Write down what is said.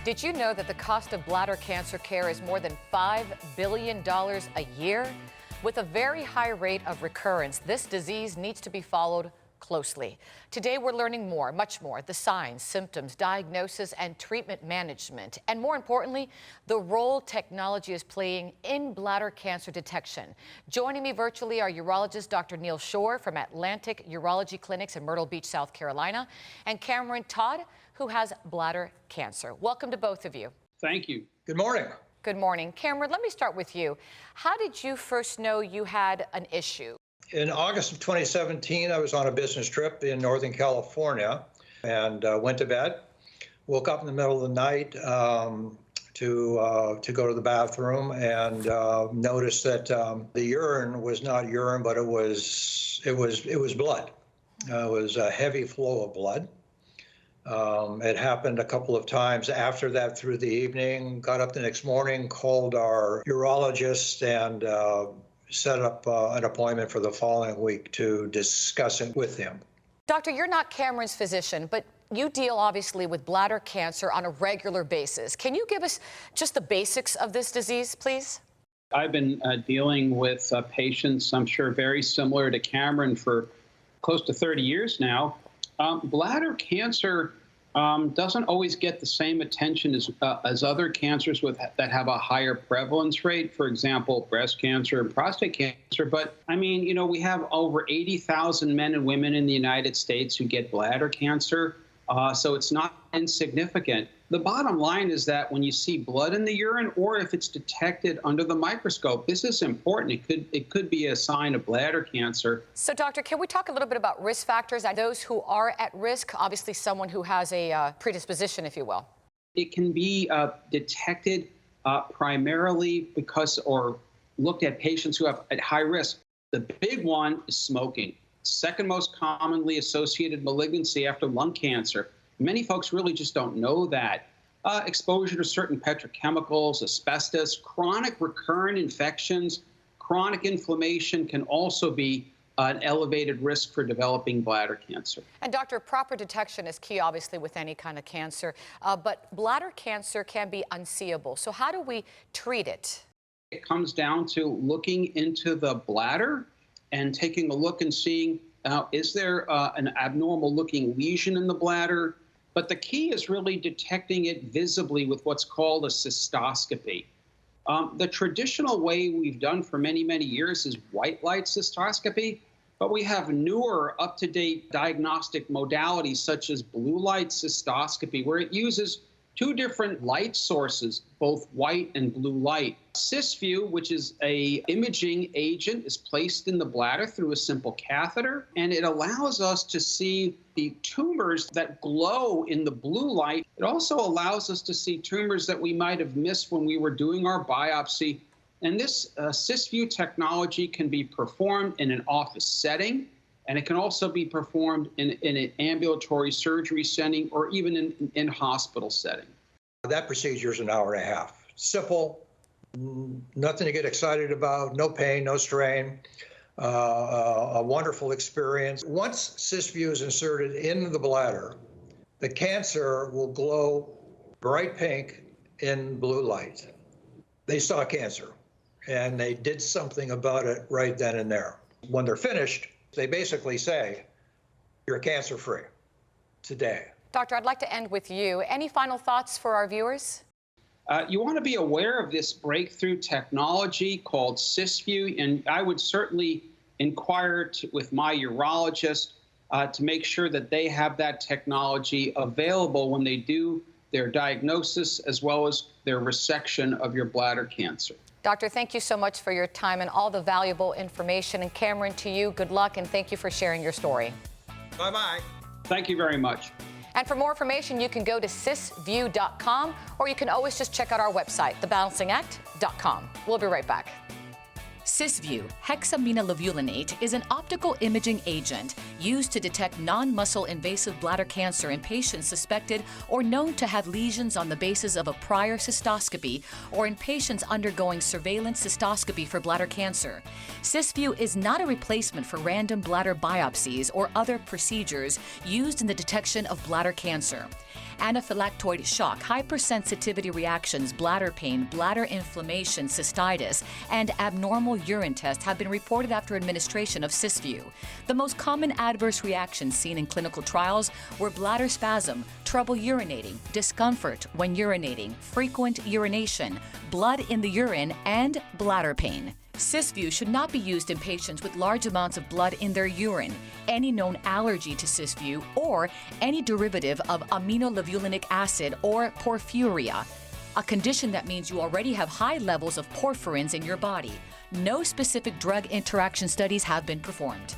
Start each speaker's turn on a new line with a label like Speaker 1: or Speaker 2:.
Speaker 1: Did you know that the cost of bladder cancer care is more than $5 billion a year? With a very high rate of recurrence, this disease needs to be followed closely. Today, we're learning more, much more, the signs, symptoms, diagnosis, and treatment management. And more importantly, the role technology is playing in bladder cancer detection. Joining me virtually are urologist Dr. Neal Shore from Atlantic Urology Clinics in Myrtle Beach, South Carolina, and Cameron Todd, who has bladder cancer. Welcome to both of you.
Speaker 2: Thank you.
Speaker 3: Good morning.
Speaker 1: Good morning. Cameron, let me start with you. How did you first know you had an issue?
Speaker 3: In August of 2017, I was on a business trip in Northern California and went to bed. Woke up in the middle of the night to go to the bathroom and noticed that the urine was not urine, but it was blood. It was a heavy flow of blood. It happened a couple of times after that through the evening. Got up the next morning, called our urologist, and set up an appointment for the following week to discuss it with him.
Speaker 1: Doctor, you're not Cameron's physician, but you deal obviously with bladder cancer on a regular basis. Can you give us just the basics of this disease, please?
Speaker 2: I've been dealing with patients, I'm sure very similar to Cameron, for close to 30 years now. Bladder cancer doesn't always get the same attention as other cancers that have a higher prevalence rate, for example, breast cancer and prostate cancer. But I mean, you know, we have over 80,000 men and women in the United States who get bladder cancer, so it's not insignificant. The bottom line is that when you see blood in the urine, or if it's detected under the microscope, this is important. It could be a sign of bladder cancer.
Speaker 1: So, doctor, can we talk a little bit about risk factors and those who are at risk? Obviously, someone who has a predisposition, if you will.
Speaker 2: It can be detected primarily or looked at patients who have at high risk. The big one is smoking. Second most commonly associated malignancy after lung cancer. Many folks really just don't know that. Exposure to certain petrochemicals, asbestos, chronic recurrent infections, chronic inflammation can also be an elevated risk for developing bladder cancer.
Speaker 1: And doctor, proper detection is key, obviously, with any kind of cancer, but bladder cancer can be unseeable. So how do we treat it?
Speaker 2: It comes down to looking into the bladder and taking a look and seeing, is there an abnormal looking lesion in the bladder? But the key is really detecting it visibly with what's called a cystoscopy. The traditional way we've done for many, many years is white light cystoscopy, but we have newer, up-to-date diagnostic modalities such as blue light cystoscopy, where it uses two different light sources, both white and blue light. Cysview, which is an imaging agent, is placed in the bladder through a simple catheter, and it allows us to see the tumors that glow in the blue light. It also allows us to see tumors that we might have missed when we were doing our biopsy. And this Cysview technology can be performed in an office setting, and it can also be performed in an ambulatory surgery setting or even in hospital setting.
Speaker 3: That procedure is an hour and a half. Simple, nothing to get excited about, no pain, no strain, a wonderful experience. Once Cysview is inserted in the bladder, the cancer will glow bright pink in blue light. They saw cancer, and they did something about it right then and there. When they're finished, they basically say, you're cancer-free today.
Speaker 1: Doctor, I'd like to end with you. Any final thoughts for our viewers?
Speaker 2: You want to be aware of this breakthrough technology called Cysview, and I would certainly inquire with my urologist to make sure that they have that technology available when they do their diagnosis as well as their resection of your bladder cancer.
Speaker 1: Doctor, thank you so much for your time and all the valuable information. And Cameron, to you, good luck, and thank you for sharing your story.
Speaker 3: Bye-bye.
Speaker 2: Thank you very much.
Speaker 1: And for more information, you can go to cysview.com, or you can always just check out our website, thebalancingact.com. We'll be right back.
Speaker 4: Cysview hexaminolevulinate is an optical imaging agent used to detect non-muscle invasive bladder cancer in patients suspected or known to have lesions on the basis of a prior cystoscopy or in patients undergoing surveillance cystoscopy for bladder cancer. Cysview is not a replacement for random bladder biopsies or other procedures used in the detection of bladder cancer. Anaphylactoid shock, hypersensitivity reactions, bladder pain, bladder inflammation, cystitis, and abnormal urine tests have been reported after administration of Cysview. The most common adverse reactions seen in clinical trials were bladder spasm, trouble urinating, discomfort when urinating, frequent urination, blood in the urine, and bladder pain. Cysview should not be used in patients with large amounts of blood in their urine, any known allergy to Cysview, or any derivative of aminolevulinic acid or porphyria, a condition that means you already have high levels of porphyrins in your body. No specific drug interaction studies have been performed.